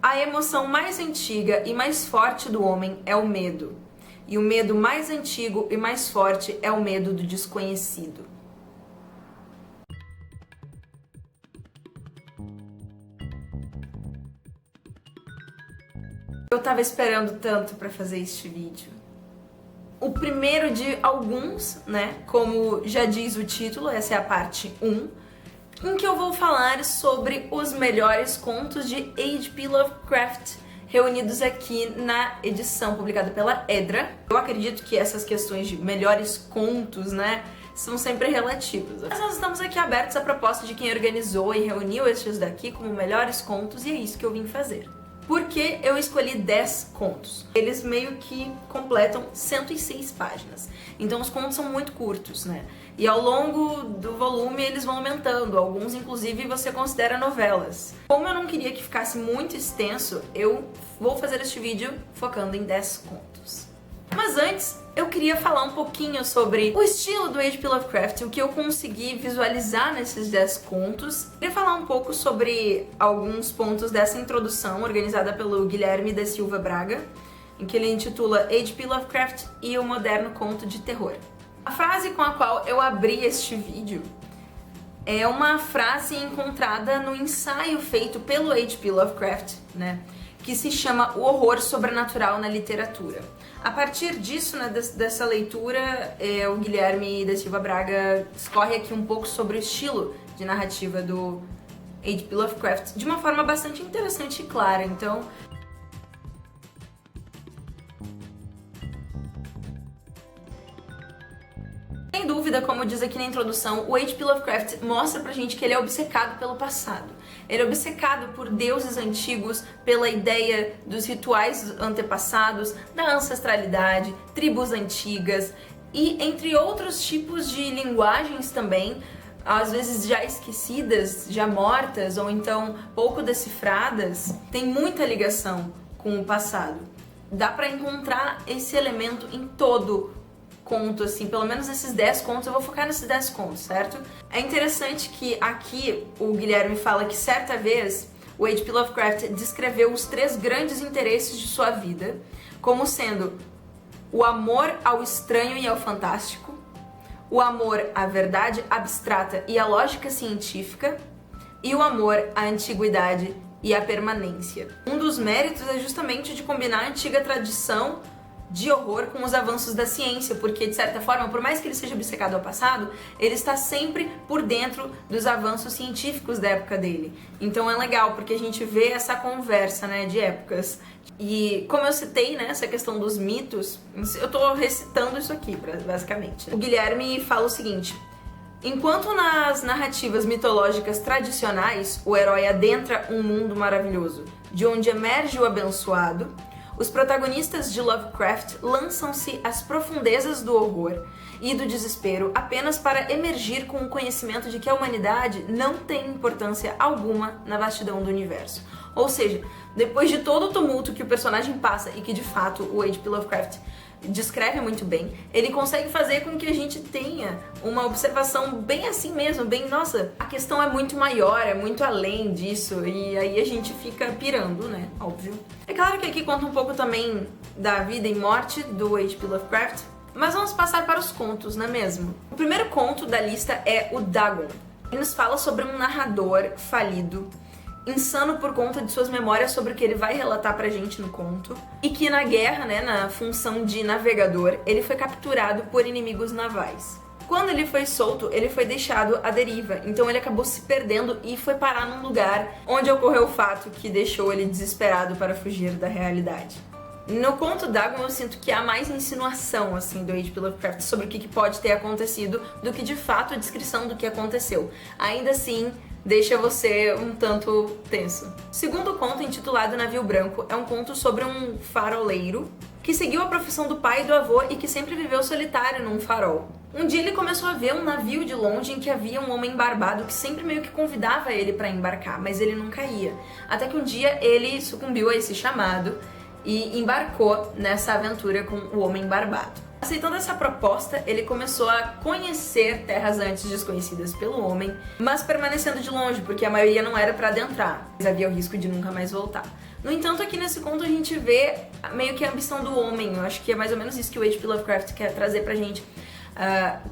A emoção mais antiga e mais forte do homem é o medo. E o medo mais antigo e mais forte é o medo do desconhecido. Eu tava esperando tanto pra fazer este vídeo. O primeiro de alguns, né? Como já diz o título, essa é a parte 1, em que eu vou falar sobre os melhores contos de H.P. Lovecraft, reunidos aqui na edição publicada pela Edra. Eu acredito que essas questões de melhores contos, né, são sempre relativas. Mas nós estamos aqui abertos à proposta de quem organizou e reuniu estes daqui como melhores contos, e é isso que eu vim fazer. Por que eu escolhi 10 contos? Eles meio que completam 106 páginas. Então os contos são muito curtos, né? E ao longo do volume eles vão aumentando. Alguns, inclusive, você considera novelas. Como eu não queria que ficasse muito extenso, eu vou fazer este vídeo focando em 10 contos. Mas antes, eu queria falar um pouquinho sobre o estilo do H.P. Lovecraft, o que eu consegui visualizar nesses 10 contos. Queria falar um pouco sobre alguns pontos dessa introdução, organizada pelo Guilherme da Silva Braga, em que ele intitula H.P. Lovecraft e o Moderno Conto de Terror. A frase com a qual eu abri este vídeo é uma frase encontrada no ensaio feito pelo H.P. Lovecraft, né, que se chama O Horror Sobrenatural na Literatura. A partir disso, né, dessa leitura, o Guilherme da Silva Braga discorre aqui um pouco sobre o estilo de narrativa do H.P. Lovecraft de uma forma bastante interessante e clara. Então, sem dúvida, como diz aqui na introdução, o H.P. Lovecraft mostra pra gente que ele é obcecado pelo passado. Ele é obcecado por deuses antigos, pela ideia dos rituais antepassados, da ancestralidade, tribos antigas e entre outros tipos de linguagens também, às vezes já esquecidas, já mortas ou então pouco decifradas, tem muita ligação com o passado. Dá pra encontrar esse elemento em todo conto, assim, pelo menos esses 10 contos, eu vou focar nesses 10 contos, certo? É interessante que aqui o Guilherme fala que certa vez o H.P. Lovecraft descreveu os 3 grandes interesses de sua vida como sendo o amor ao estranho e ao fantástico, o amor à verdade abstrata e à lógica científica e o amor à antiguidade e à permanência. Um dos méritos é justamente de combinar a antiga tradição de horror com os avanços da ciência, porque de certa forma, por mais que ele seja obcecado ao passado, ele está sempre por dentro dos avanços científicos da época dele. Então é legal, porque a gente vê essa conversa, né, de épocas. E como eu citei, né, essa questão dos mitos, eu tô recitando isso aqui, basicamente. O Guilherme fala o seguinte: enquanto nas narrativas mitológicas tradicionais o herói adentra um mundo maravilhoso, de onde emerge o abençoado, os protagonistas de Lovecraft lançam-se às profundezas do horror e do desespero apenas para emergir com o conhecimento de que a humanidade não tem importância alguma na vastidão do universo. Ou seja, depois de todo o tumulto que o personagem passa e que de fato o H.P. Lovecraft descreve muito bem, ele consegue fazer com que a gente tenha uma observação bem assim mesmo, bem, nossa, a questão é muito maior, é muito além disso, e aí a gente fica pirando, né, óbvio. É claro que aqui conta um pouco também da vida e morte do H.P. Lovecraft, mas vamos passar para os contos, não é mesmo? O primeiro conto da lista é o Dagon. Ele nos fala sobre um narrador falido, insano por conta de suas memórias sobre o que ele vai relatar pra gente no conto, e que na guerra, né, na função de navegador, ele foi capturado por inimigos navais. Quando ele foi solto, ele foi deixado à deriva, então ele acabou se perdendo e foi parar num lugar onde ocorreu o fato que deixou ele desesperado para fugir da realidade. No conto Dagon eu sinto que há mais insinuação, assim, do H.P. Lovecraft sobre o que pode ter acontecido do que de fato a descrição do que aconteceu. Ainda assim, deixa você um tanto tenso. O segundo conto, intitulado Navio Branco, é um conto sobre um faroleiro que seguiu a profissão do pai e do avô e que sempre viveu solitário num farol. Um dia ele começou a ver um navio de longe em que havia um homem barbado que sempre meio que convidava ele para embarcar, mas ele nunca ia. Até que um dia ele sucumbiu a esse chamado e embarcou nessa aventura com o homem barbado. Aceitando essa proposta, ele começou a conhecer terras antes desconhecidas pelo homem, mas permanecendo de longe, porque a maioria não era para adentrar, mas havia o risco de nunca mais voltar. No entanto, aqui nesse conto a gente vê meio que a ambição do homem. Eu acho que é mais ou menos isso que o H.P. Lovecraft quer trazer pra gente.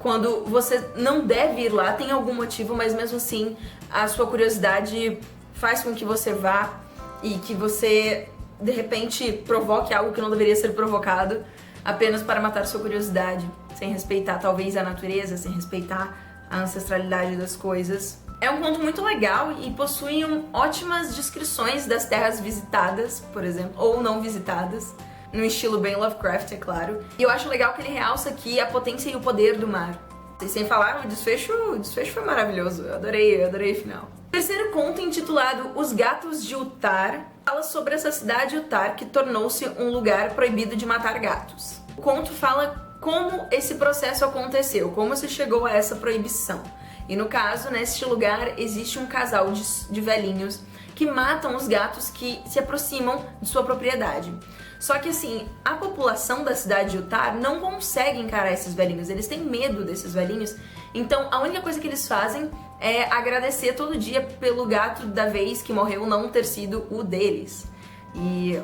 Quando você não deve ir lá, tem algum motivo, mas mesmo assim a sua curiosidade faz com que você vá e que você, de repente, provoque algo que não deveria ser provocado apenas para matar sua curiosidade, sem respeitar talvez a natureza, sem respeitar a ancestralidade das coisas. É um conto muito legal e possui ótimas descrições das terras visitadas, por exemplo, ou não visitadas, no estilo bem Lovecraft, é claro. E eu acho legal que ele realça aqui a potência e o poder do mar. E sem falar, o desfecho foi maravilhoso, eu adorei o final. O terceiro conto, intitulado Os Gatos de Uttar, fala sobre essa cidade Uttar que tornou-se um lugar proibido de matar gatos. O conto fala como esse processo aconteceu, como se chegou a essa proibição. E no caso, neste lugar, existe um casal de velhinhos que matam os gatos que se aproximam de sua propriedade. Só que assim, a população da cidade de Uttar não consegue encarar esses velhinhos, eles têm medo desses velhinhos. Então a única coisa que eles fazem é agradecer todo dia pelo gato da vez que morreu não ter sido o deles.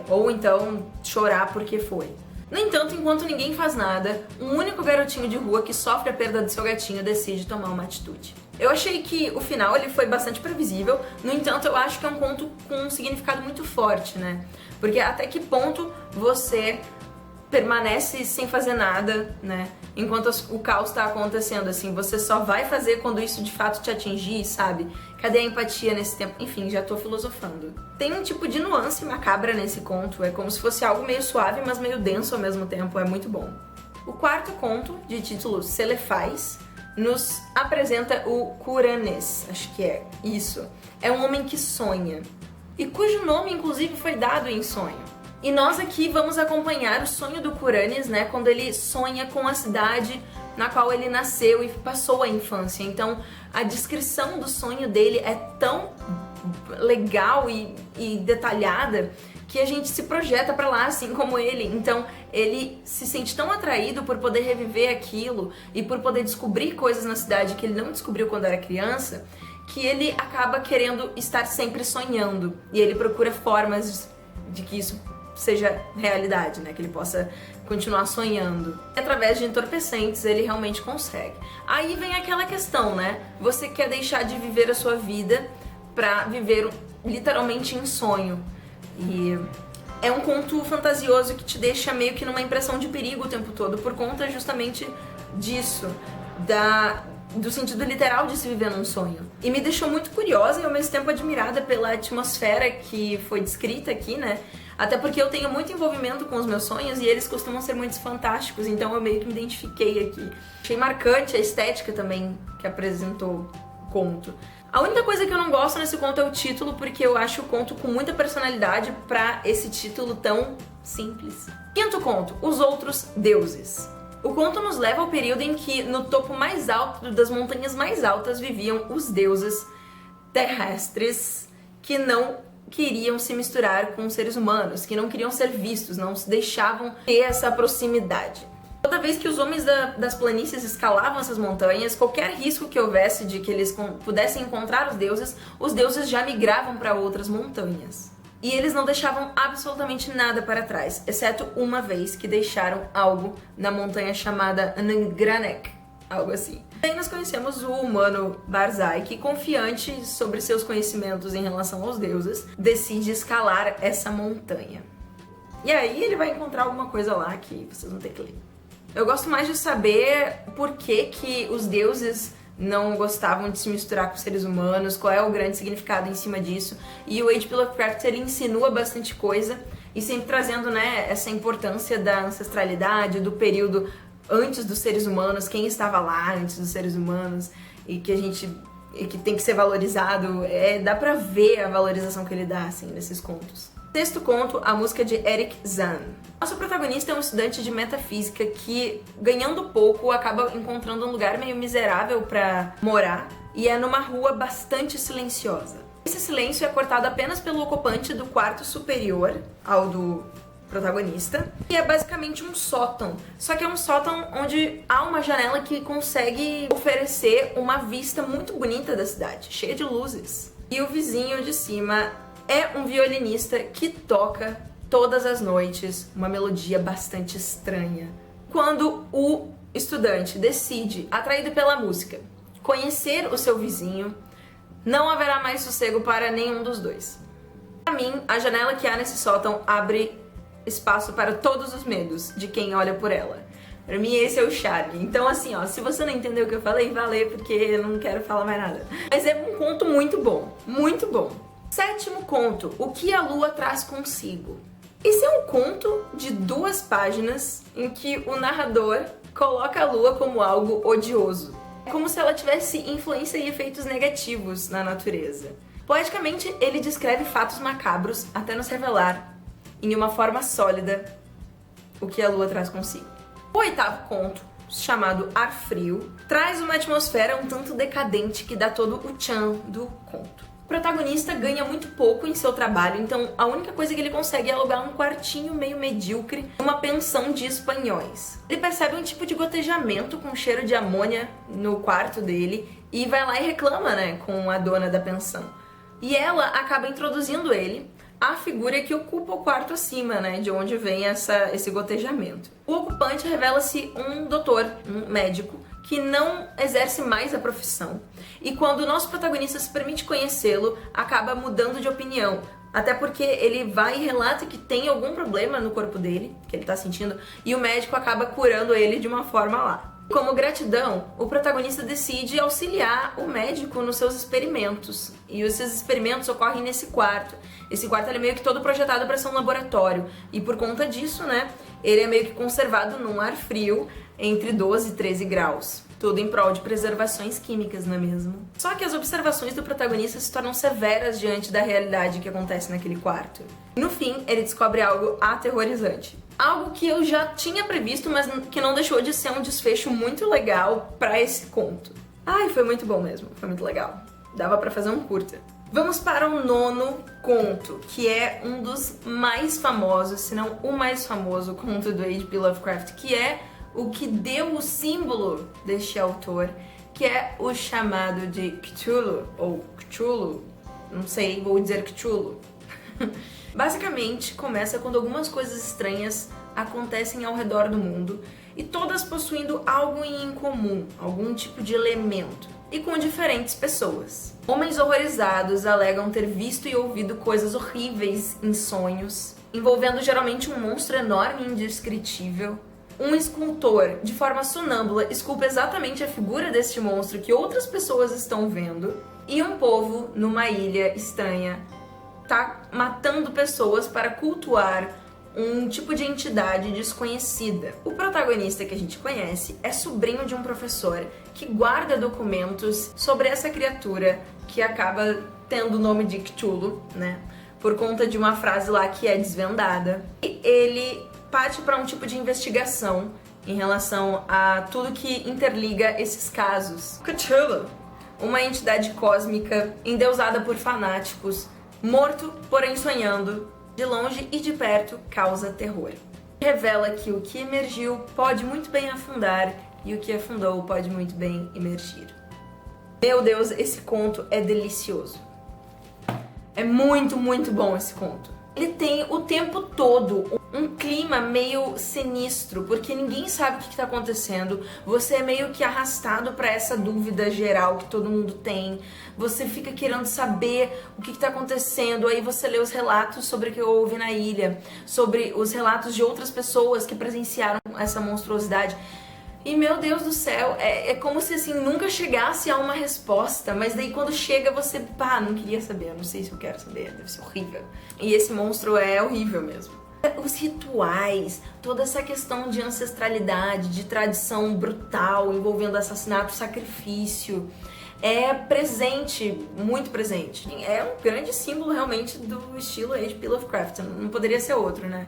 Ou então chorar porque foi. No entanto, enquanto ninguém faz nada, um único garotinho de rua que sofre a perda de seu gatinho decide tomar uma atitude. Eu achei que o final ele foi bastante previsível, no entanto eu acho que é um conto com um significado muito forte, né? Porque até que ponto você permanece sem fazer nada, né? Enquanto o caos tá acontecendo, assim, você só vai fazer quando isso de fato te atingir, sabe? Cadê a empatia nesse tempo? Enfim, já tô filosofando. Tem um tipo de nuance macabra nesse conto, é como se fosse algo meio suave, mas meio denso ao mesmo tempo, é muito bom. O quarto conto, de título Celefais, nos apresenta o Kuranes, acho que é isso. É um homem que sonha, e cujo nome, inclusive, foi dado em sonho. E nós aqui vamos acompanhar o sonho do Kuranes, né, quando ele sonha com a cidade na qual ele nasceu e passou a infância. Então, a descrição do sonho dele é tão legal e detalhada que a gente se projeta pra lá, assim como ele. Então, ele se sente tão atraído por poder reviver aquilo e por poder descobrir coisas na cidade que ele não descobriu quando era criança, que ele acaba querendo estar sempre sonhando. E ele procura formas de que isso seja realidade, né? Que ele possa continuar sonhando. E através de entorpecentes ele realmente consegue. Aí vem aquela questão, né? Você quer deixar de viver a sua vida pra viver literalmente em sonho. E é um conto fantasioso que te deixa meio que numa impressão de perigo o tempo todo, por conta justamente disso, do sentido literal de se viver num sonho. E me deixou muito curiosa e ao mesmo tempo admirada pela atmosfera que foi descrita aqui, né? Até porque eu tenho muito envolvimento com os meus sonhos e eles costumam ser muito fantásticos, então eu meio que me identifiquei aqui. Achei marcante a estética também que apresentou o conto. A única coisa que eu não gosto nesse conto é o título, porque eu acho o conto com muita personalidade pra esse título tão simples. Quinto conto, Os Outros Deuses. O conto nos leva ao período em que, no topo mais alto das montanhas mais altas, viviam os deuses terrestres que não queriam se misturar com os seres humanos, que não queriam ser vistos, não se deixavam ter essa proximidade. Toda vez que os homens das planícies escalavam essas montanhas, qualquer risco que houvesse de que eles pudessem encontrar os deuses já migravam para outras montanhas. E eles não deixavam absolutamente nada para trás, exceto uma vez que deixaram algo na montanha chamada Ngranek, algo assim. Aí nós conhecemos o humano Barzai, que, confiante sobre seus conhecimentos em relação aos deuses, decide escalar essa montanha. E aí ele vai encontrar alguma coisa lá que vocês vão ter que ler. Eu gosto mais de saber por que os deuses não gostavam de se misturar com os seres humanos, qual é o grande significado em cima disso. E o H.P. Lovecraft, ele insinua bastante coisa e sempre trazendo, né, essa importância da ancestralidade, do período antes dos seres humanos, quem estava lá antes dos seres humanos e que tem que ser valorizado. Dá pra ver a valorização que ele dá, assim, nesses contos. Sexto conto, a música de Eric Zahn. Nosso protagonista é um estudante de metafísica que, ganhando pouco, acaba encontrando um lugar meio miserável pra morar, e é numa rua bastante silenciosa. Esse silêncio é cortado apenas pelo ocupante do quarto superior ao do protagonista, e é basicamente um sótão. Só que é um sótão onde há uma janela que consegue oferecer uma vista muito bonita da cidade, cheia de luzes. E o vizinho de cima é um violinista que toca todas as noites uma melodia bastante estranha. Quando o estudante decide, atraído pela música, conhecer o seu vizinho, não haverá mais sossego para nenhum dos dois. Para mim, a janela que há nesse sótão abre espaço para todos os medos de quem olha por ela. Pra mim esse é o charme. Então assim, ó, se você não entendeu o que eu falei, vá ler porque eu não quero falar mais nada. Mas é um conto muito bom, muito bom. Sétimo conto, O que a Lua traz consigo. Esse é um conto de 2 páginas em que o narrador coloca a Lua como algo odioso. É como se ela tivesse influência e efeitos negativos na natureza. Poeticamente, ele descreve fatos macabros até nos revelar, em uma forma sólida, o que a Lua traz consigo. O 8º conto, chamado Ar Frio, traz uma atmosfera um tanto decadente que dá todo o tchan do conto. O protagonista ganha muito pouco em seu trabalho, então a única coisa que ele consegue é alugar um quartinho meio medíocre numa pensão de espanhóis. Ele percebe um tipo de gotejamento com cheiro de amônia no quarto dele e vai lá e reclama, né, com a dona da pensão. E ela acaba introduzindo ele à figura que ocupa o quarto acima, né, de onde vem esse gotejamento. O ocupante revela-se um doutor, um médico, que não exerce mais a profissão. E quando o nosso protagonista se permite conhecê-lo, acaba mudando de opinião. Até porque ele vai e relata que tem algum problema no corpo dele, que ele tá sentindo, e o médico acaba curando ele de uma forma lá. Como gratidão, o protagonista decide auxiliar o médico nos seus experimentos. E esses experimentos ocorrem nesse quarto. Esse quarto ele é meio que todo projetado para ser um laboratório. E por conta disso, né, ele é meio que conservado num ar frio entre 12 e 13 graus. Tudo em prol de preservações químicas, não é mesmo? Só que as observações do protagonista se tornam severas diante da realidade que acontece naquele quarto. No fim, ele descobre algo aterrorizante. Algo que eu já tinha previsto, mas que não deixou de ser um desfecho muito legal pra esse conto. Ai, foi muito bom mesmo, foi muito legal. Dava pra fazer um curta. Vamos para o 9º conto, que é um dos mais famosos, se não o mais famoso conto do H.P. Lovecraft, que é o que deu o símbolo deste autor, que é o chamado de Cthulhu, ou Cthulhu, não sei, vou dizer Cthulhu. Basicamente, começa quando algumas coisas estranhas acontecem ao redor do mundo e todas possuindo algo em comum, algum tipo de elemento, e com diferentes pessoas. Homens horrorizados alegam ter visto e ouvido coisas horríveis em sonhos, envolvendo geralmente um monstro enorme e indescritível. Um escultor, de forma sonâmbula, esculpe exatamente a figura deste monstro que outras pessoas estão vendo, e um povo, numa ilha estranha, tá matando pessoas para cultuar um tipo de entidade desconhecida. O protagonista que a gente conhece é sobrinho de um professor que guarda documentos sobre essa criatura que acaba tendo o nome de Cthulhu, né? Por conta de uma frase lá que é desvendada. E ele parte para um tipo de investigação em relação a tudo que interliga esses casos. Cthulhu, uma entidade cósmica endeusada por fanáticos, morto, porém sonhando, de longe e de perto, causa terror. Revela que o que emergiu pode muito bem afundar e o que afundou pode muito bem emergir. Meu Deus, esse conto é delicioso. É muito, muito bom esse conto. Ele tem o tempo todo um clima meio sinistro, porque ninguém sabe o que está acontecendo. Você é meio que arrastado para essa dúvida geral que todo mundo tem. Você fica querendo saber o que está acontecendo. Aí você lê os relatos sobre o que houve na ilha, sobre os relatos de outras pessoas que presenciaram essa monstruosidade. E meu Deus do céu, é como se assim nunca chegasse a uma resposta, mas daí quando chega você, pá, não queria saber, não sei se eu quero saber, deve ser horrível. E esse monstro é horrível mesmo. Os rituais, toda essa questão de ancestralidade, de tradição brutal envolvendo assassinato, sacrifício, é presente, muito presente. É um grande símbolo realmente do estilo H.P. Lovecraft, não poderia ser outro, né?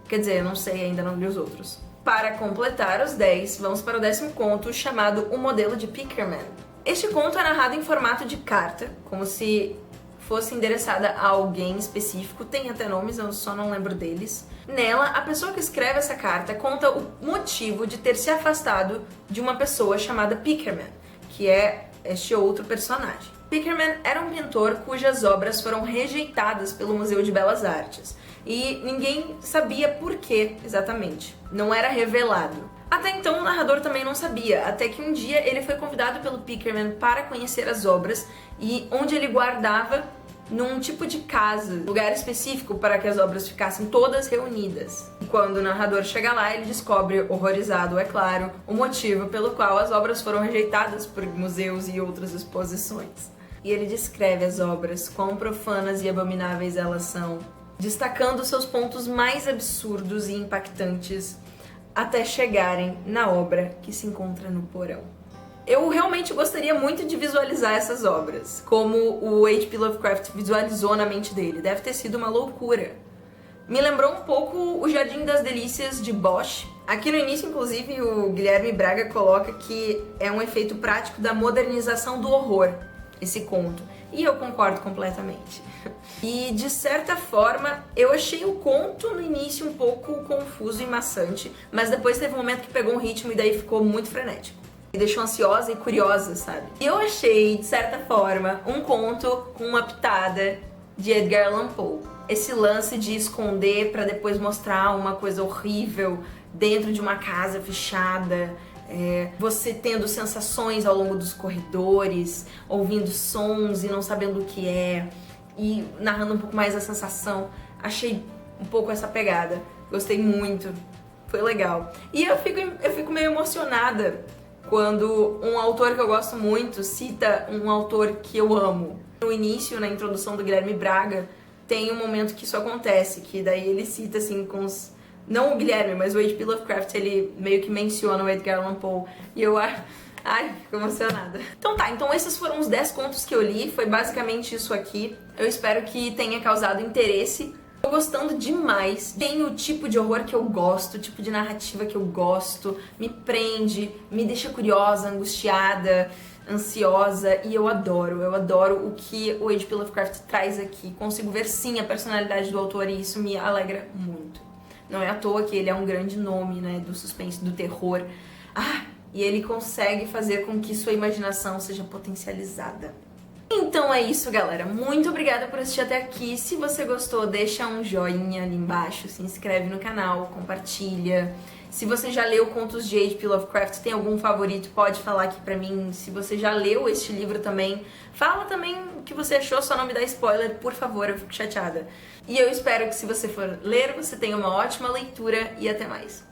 Quer dizer, não sei, ainda não li os outros. Para completar os 10, vamos para o 10º conto, chamado O Modelo de Pickerman. Este conto é narrado em formato de carta, como se fosse endereçada a alguém específico, tem até nomes, eu só não lembro deles. Nela, a pessoa que escreve essa carta conta o motivo de ter se afastado de uma pessoa chamada Pickerman, que é este outro personagem. Pickerman era um pintor cujas obras foram rejeitadas pelo Museu de Belas Artes. E ninguém sabia por que exatamente. Não era revelado. Até então o narrador também não sabia, até que um dia ele foi convidado pelo Pickerman para conhecer as obras e onde ele guardava num tipo de casa, lugar específico para que as obras ficassem todas reunidas. E quando o narrador chega lá, ele descobre, horrorizado, é claro, o motivo pelo qual as obras foram rejeitadas por museus e outras exposições. E ele descreve as obras, quão profanas e abomináveis elas são, destacando seus pontos mais absurdos e impactantes, até chegarem na obra que se encontra no porão. Eu realmente gostaria muito de visualizar essas obras, como o H.P. Lovecraft visualizou na mente dele. Deve ter sido uma loucura. Me lembrou um pouco o Jardim das Delícias de Bosch. Aqui no início, inclusive, o Guilherme Braga coloca que é um efeito prático da modernização do horror, esse conto. E eu concordo completamente. E, de certa forma, eu achei o conto no início um pouco confuso e maçante, mas depois teve um momento que pegou um ritmo e daí ficou muito frenético. Me deixou ansiosa e curiosa, sabe? E eu achei, de certa forma, um conto com uma pitada de Edgar Allan Poe. Esse lance de esconder pra depois mostrar uma coisa horrível dentro de uma casa fechada, você tendo sensações ao longo dos corredores, ouvindo sons e não sabendo o que é, e narrando um pouco mais a sensação. Achei um pouco essa pegada. Gostei muito. Foi legal. E eu fico meio emocionada quando um autor que eu gosto muito cita um autor que eu amo. No início, na introdução do Guilherme Braga, tem um momento que isso acontece, que daí ele cita assim com os... Não o Guilherme, mas o H.P. Lovecraft, ele meio que menciona o Edgar Allan Poe. E eu acho... Ai, fico emocionada. Então tá, então esses foram os 10 contos que eu li, foi basicamente isso aqui. Eu espero que tenha causado interesse. Tô gostando demais. Tem o tipo de horror que eu gosto, o tipo de narrativa que eu gosto. Me prende, me deixa curiosa, angustiada, ansiosa. E eu adoro o que o H.P. Lovecraft traz aqui. Consigo ver sim a personalidade do autor e isso me alegra muito. Não é à toa que ele é um grande nome, né, do suspense, do terror. E ele consegue fazer com que sua imaginação seja potencializada. Então é isso, galera. Muito obrigada por assistir até aqui. Se você gostou, deixa um joinha ali embaixo, se inscreve no canal, compartilha. Se você já leu contos de H.P. Lovecraft, tem algum favorito, pode falar aqui pra mim. Se você já leu este livro também, fala também o que você achou, só não me dá spoiler, por favor, eu fico chateada. E eu espero que se você for ler, você tenha uma ótima leitura e até mais.